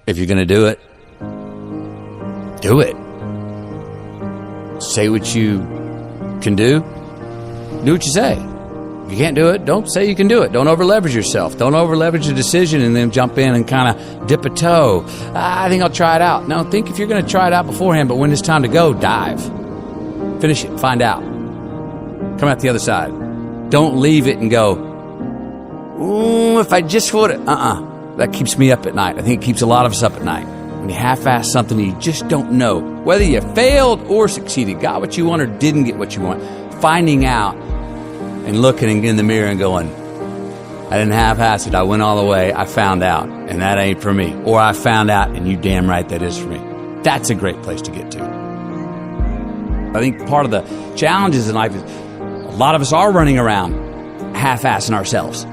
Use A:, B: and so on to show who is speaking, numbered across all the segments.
A: If you're going to do it, do it. Say what you can do. Do what you say. If you can't do it, don't say you can do it. Don't over-leverage yourself. Don't over-leverage a decision and then jump in and kind of dip a toe. I think I'll try it out. No, think if you're going to try it out beforehand, but when it's time to go, dive. Finish it. Find out. Come out the other side. Don't leave it and go, ooh, if I just would have. That keeps me up at night. I think it keeps a lot of us up at night. When you half-ass something, you just don't know whether you failed or succeeded, got what you want or didn't get what you want. Finding out and looking in the mirror and going, I didn't half-ass it. I went all the way. I found out, and that ain't for me. Or I found out, and you damn right that is for me. That's a great place to get to. I think part of the challenges in life is a lot of us are running around half-assing ourselves,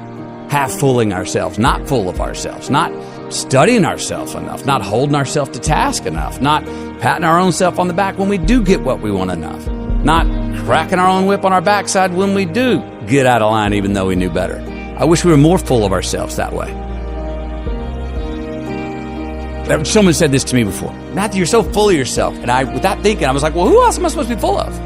A: half-fooling ourselves, not full of ourselves, not studying ourselves enough, not holding ourselves to task enough, not patting our own self on the back when we do get what we want enough, not cracking our own whip on our backside when we do get out of line even though we knew better. I wish we were more full of ourselves that way. Someone said this to me before. Matthew, you're so full of yourself. And I, without thinking, I was like, well, who else am I supposed to be full of?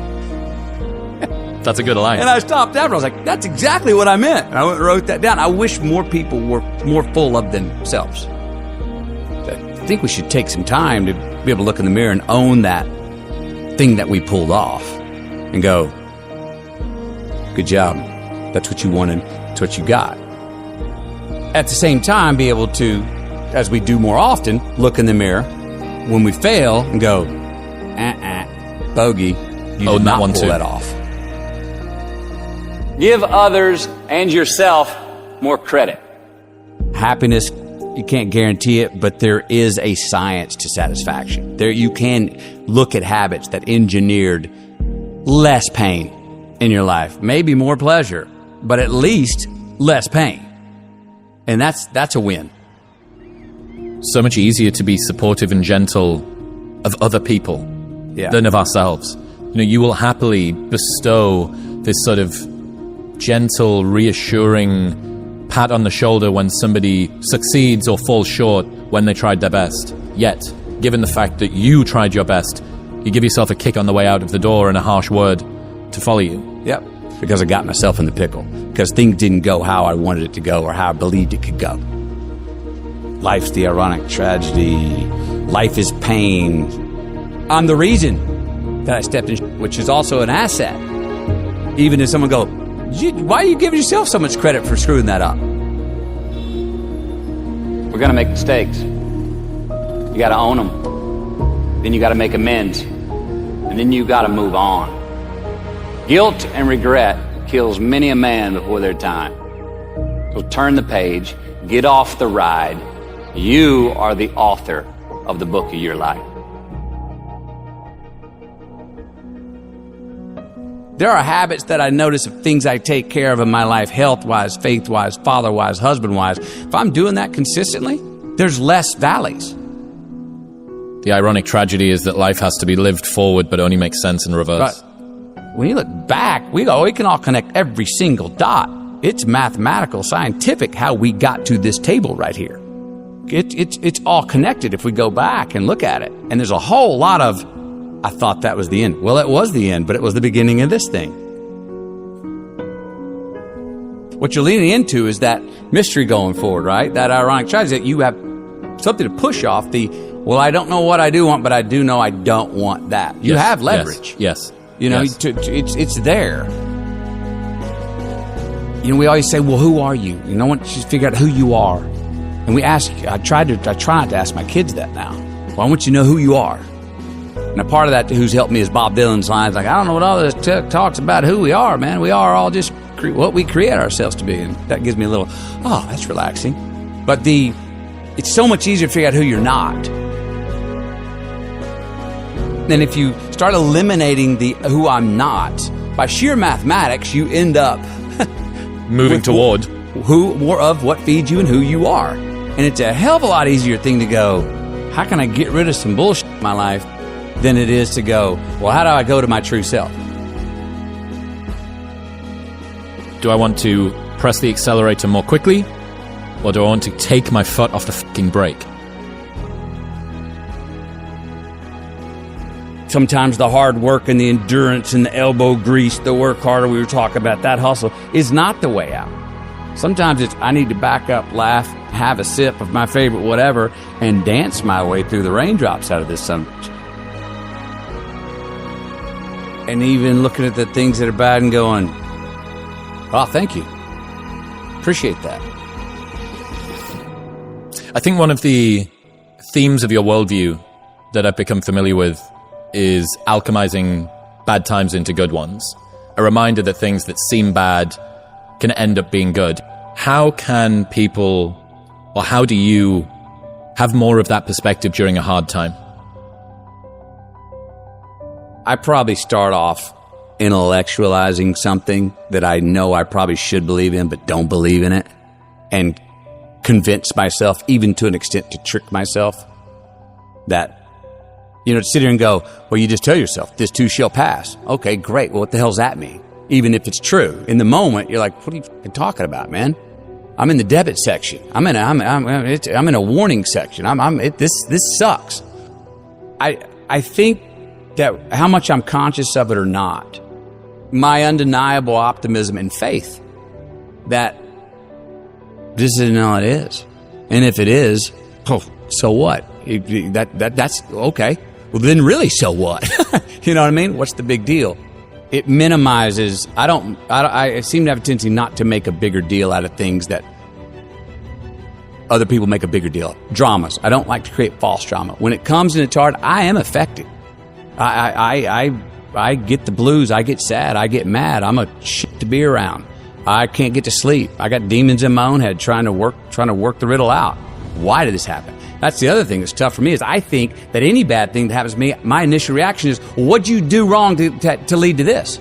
B: That's a good line.
A: And I stopped after. I was like, that's exactly what I meant. And I went and wrote that down. I wish more people were more full of themselves. I think we should take some time to be able to look in the mirror and own that thing that we pulled off and go, good job. That's what you wanted. That's what you got. At the same time, be able to, as we do more often, look in the mirror when we fail and go, bogey, you did not pull that off. Give others and yourself more credit. Happiness, you can't guarantee it, but there is a science to satisfaction. There, you can look at habits that engineered less pain in your life, maybe more pleasure, but at least less pain. And that's a win.
B: So much easier to be supportive and gentle of other people than of ourselves. You know, you will happily bestow this sort of gentle, reassuring pat on the shoulder when somebody succeeds or falls short when they tried their best. Yet, given the fact that you tried your best, you give yourself a kick on the way out of the door and a harsh word to follow you.
A: Yep, because I got myself in the pickle. Because things didn't go how I wanted it to go or how I believed it could go. Life's the ironic tragedy. Life is pain. I'm the reason that I stepped in, which is also an asset. Even if someone go, why are you giving yourself so much credit for screwing that up? We're going to make mistakes. You got to own them. Then you got to make amends. And then you got to move on. Guilt and regret kills many a man before their time. So turn the page, get off the ride. You are the author of the book of your life. There are habits that I notice of things I take care of in my life, health-wise, faith-wise, father-wise, husband-wise. If I'm doing that consistently, there's less valleys.
B: The ironic tragedy is that life has to be lived forward but only makes sense in reverse.
A: But when you look back, we can all connect every single dot. It's mathematical, scientific how we got to this table right here. It's all connected if we go back and look at it. And there's a whole lot of, I thought that was the end. Well, it was the end, but it was the beginning of this thing. What you're leaning into is that mystery going forward, right? That ironic tragedy that you have something to push off the, well, I don't know what I do want, but I do know I don't want that. You have leverage.
B: Yes.
A: You know, it's there. You know, we always say, well, who are you? You know, once you figure out who you are. And we ask, I try not to ask my kids that now. Well, I want you to know who you are. And a part of that who's helped me is Bob Dylan's lines, like, I don't know what all this talks about who we are, man. We are all just what we create ourselves to be. And that gives me a little, oh, that's relaxing. But it's so much easier to figure out who you're not. And if you start eliminating the who I'm not, by sheer mathematics, you end up
B: moving toward
A: who more of what feeds you and who you are. And it's a hell of a lot easier thing to go, how can I get rid of some bullshit in my life, than it is to go, well, how do I go to my true self?
B: Do I want to press the accelerator more quickly, or do I want to take my foot off the fucking brake?
A: sometimes the hard work and the endurance and the elbow grease, the work harder we were talking about, that hustle is not the way out. Sometimes it's I need to back up, laugh, have a sip of my favorite whatever, and dance my way through the raindrops out of this sun. And even looking at the things that are bad and going, oh, thank you. Appreciate that.
B: I think one of the themes of your worldview that I've become familiar with is alchemizing bad times into good ones. A reminder that things that seem bad can end up being good. How can people, or how do you have more of that perspective during a hard time?
A: I probably start off intellectualizing something that I know I probably should believe in but don't believe in it, and convince myself, even to an extent to trick myself, that, to sit here and go, well, you just tell yourself, this too shall pass. Okay, great. Well, what the hell's that mean? Even if it's true. In the moment, you're like, what are you talking about, man? I'm in the debit section. I'm in a warning section. This sucks. I think that how much I'm conscious of it or not, my undeniable optimism and faith that this isn't all it is. And if it is, so what? That's okay. Well, then really, so what? You know what I mean? What's the big deal? It minimizes. I seem to have a tendency not to make a bigger deal out of things that other people make a bigger deal of. Dramas. I don't like to create false drama. When it comes and it's hard, I am affected. I get the blues. I get sad. I get mad. I'm a shit to be around. I can't get to sleep. I got demons in my own head trying to work the riddle out. Why did this happen? That's the other thing that's tough for me, is I think that any bad thing that happens to me, my initial reaction is, what'd you do wrong to lead to this?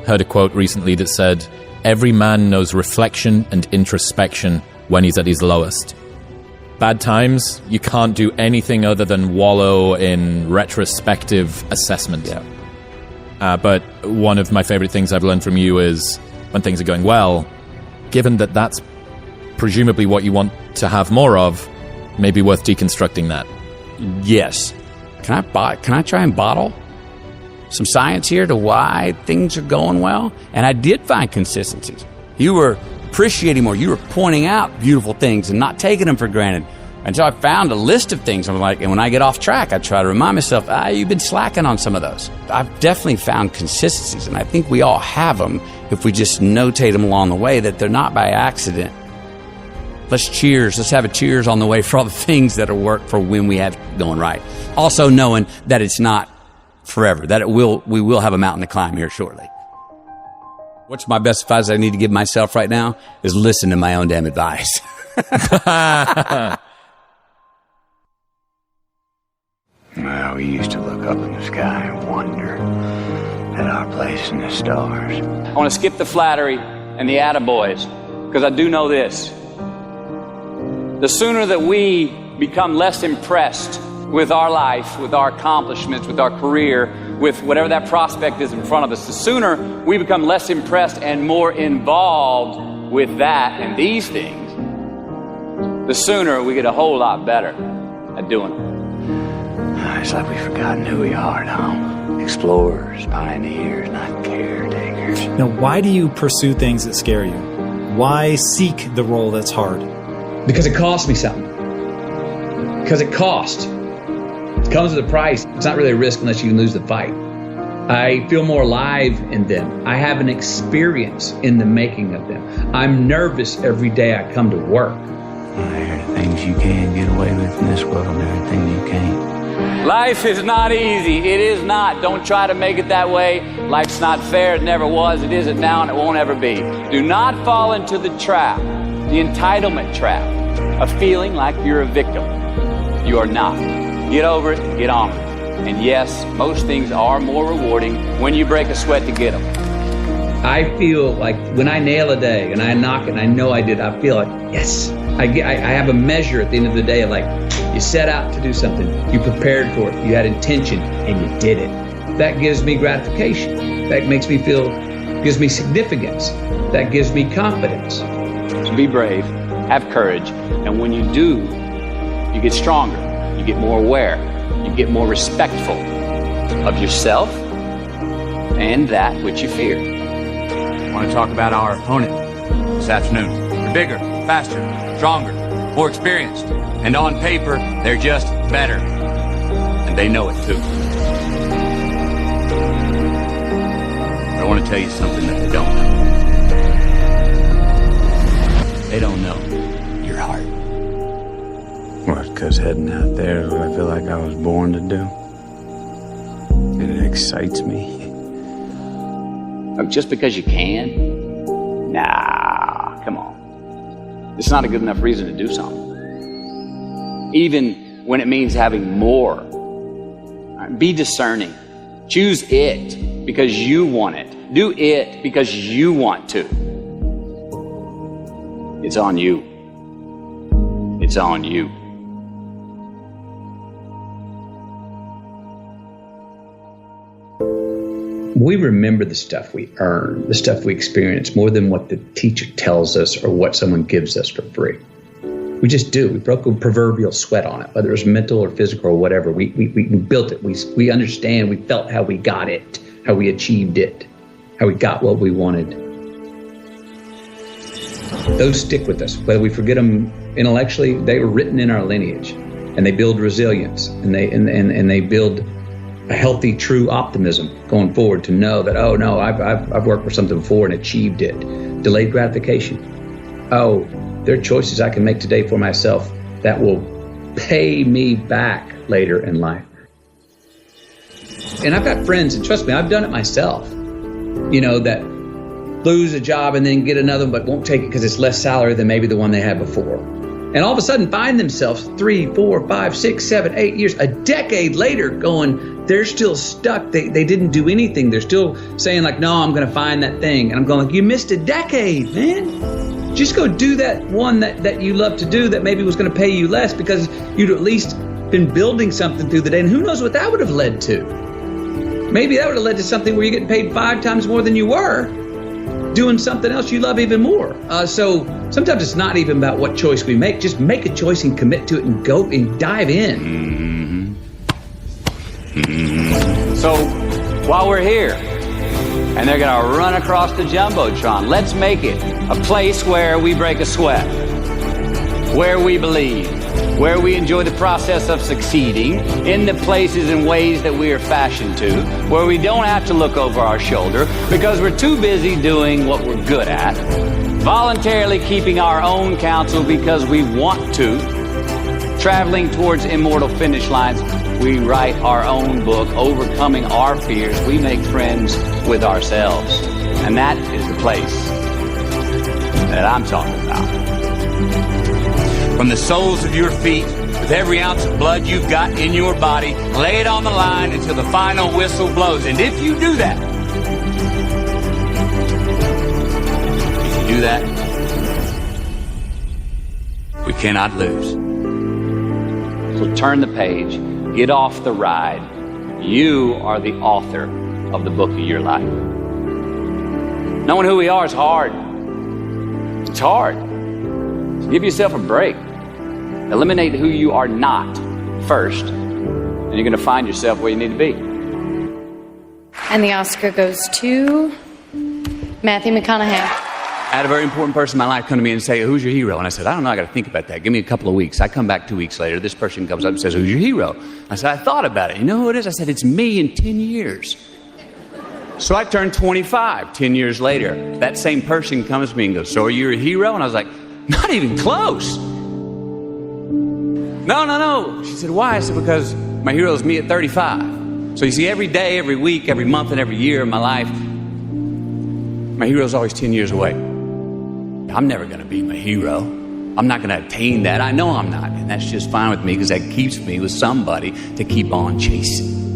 B: Heard a quote recently that said, every man knows reflection and introspection when he's at his lowest. Bad times, you can't do anything other than wallow in retrospective assessment. Yeah. But one of my favorite things I've learned from you is when things are going well, given that that's presumably what you want to have more of, maybe worth deconstructing that.
A: Yes. Can I try and bottle some science here to why things are going well? And I did find consistencies. You were appreciating more. You were pointing out beautiful things and not taking them for granted. And so I found a list of things. I'm like, and when I get off track, I try to remind myself, you've been slacking on some of those. I've definitely found consistencies, and I think we all have them if we just notate them along the way, that they're not by accident. Let's cheers. Let's have a cheers on the way for all the things that will work for when we have going right. Also knowing that it's not forever, that we will have a mountain to climb here shortly. What's my best advice I need to give myself right now is listen to my own damn advice.
C: Well, we used to look up in the sky and wonder at our place in the stars.
A: I want to skip the flattery and the attaboys, because I do know this. The sooner that we become less impressed with our life, with our accomplishments, with our career, with whatever that prospect is in front of us, the sooner we become less impressed and more involved with that and these things, the sooner we get a whole lot better at doing it.
C: It's like we've forgotten who we are now. Explorers, pioneers, not caretakers.
D: Now, why do you pursue things that scare you? Why seek the role that's hard?
A: Because it costs me something. Because it costs. It comes with a price. It's not really a risk unless you can lose the fight. I feel more alive in them. I have an experience in the making of them. I'm nervous every day I come to work.
C: There are things you can get away with in this world, and there are things you can't.
A: Life is not easy. It is not. Don't try to make it that way. Life's not fair. It never was. It isn't now, and it won't ever be. Do not fall into the trap, the entitlement trap, of feeling like you're a victim. You are not. Get over it and get on with it. And yes, most things are more rewarding when you break a sweat to get them. I feel like when I nail a day and I knock it and I know I did, I feel like, yes. I have a measure at the end of the day of like, you set out to do something, you prepared for it, you had intention, and you did it. That gives me gratification. That makes me feel, gives me significance. That gives me confidence. So be brave, have courage, and when you do, you get stronger, you get more aware, You get more respectful of yourself and that which you fear.
C: I want to talk about our opponent this afternoon. They're bigger, faster, stronger, more experienced. And on paper, they're just better. And they know it too. But I want to tell you something that they don't know. They don't know your heart.
E: Well, because heading out there is what I feel like I was born to do. And it excites me.
A: Just because you can? Nah, come on. It's not a good enough reason to do something. Even when it means having more. Be discerning. Choose it because you want it. Do it because you want to. It's on you. It's on you.
F: We remember the stuff we earn, the stuff we experience, more than what the teacher tells us or what someone gives us for free. We just do. We broke a proverbial sweat on it, whether it was mental or physical or whatever. We built it. We understand. We felt how we got it, how we achieved it, how we got what we wanted. Those stick with us. Whether we forget them intellectually, they were written in our lineage, and they build resilience, and they build a healthy, true optimism going forward to know that, oh no, I've worked for something before and achieved it. Delayed gratification. Oh, there are choices I can make today for myself that will pay me back later in life. And I've got friends, and trust me, I've done it myself, that lose a job and then get another one, but won't take it because it's less salary than maybe the one they had before. And all of a sudden find themselves 3, 4, 5, 6, 7, 8 years, a decade later going, they're still stuck. They didn't do anything. They're still saying like, no, I'm going to find that thing. And I'm going like, you missed a decade, man. Just go do that one that you love to do that maybe was going to pay you less because you'd at least been building something through the day. And who knows what that would have led to? Maybe that would have led to something where you're getting paid 5 times more than you were doing something else you love even more. So sometimes it's not even about what choice we make. Just make a choice and commit to it and go and dive in.
A: So while we're here, and they're going to run across the Jumbotron, let's make it a place where we break a sweat, where we believe, where we enjoy the process of succeeding in the places and ways that we are fashioned to, where we don't have to look over our shoulder because we're too busy doing what we're good at, voluntarily keeping our own counsel because we want to, traveling towards immortal finish lines. We write our own book, overcoming our fears. We make friends with ourselves. And that is the place that I'm talking about.
C: From the soles of your feet, with every ounce of blood you've got in your body, lay it on the line until the final whistle blows. And if you do that, we cannot lose.
A: So turn the page. Get off the ride. You are the author of the book of your life. Knowing who we are is hard. It's hard. So give yourself a break. Eliminate who you are not first, and you're going to find yourself where you need to be.
G: And the Oscar goes to Matthew Mcconaughey.
C: I had a very important person in my life come to me and say, who's your hero? And I said, I don't know, I got to think about that. Give me a couple of weeks. I come back 2 weeks later. This person comes up and says, who's your hero? I said, I thought about it. You know who it is? I said, it's me in 10 years. So I turned 25 10 years later. That same person comes to me and goes, so are you a hero? And I was like, not even close. No. She said, why? I said, because my hero is me at 35. So you see, every day, every week, every month, and every year of my life, my hero is always 10 years away. I'm never going to be my hero. I'm not going to attain that. I know I'm not. And that's just fine with me because that keeps me with somebody to keep on chasing.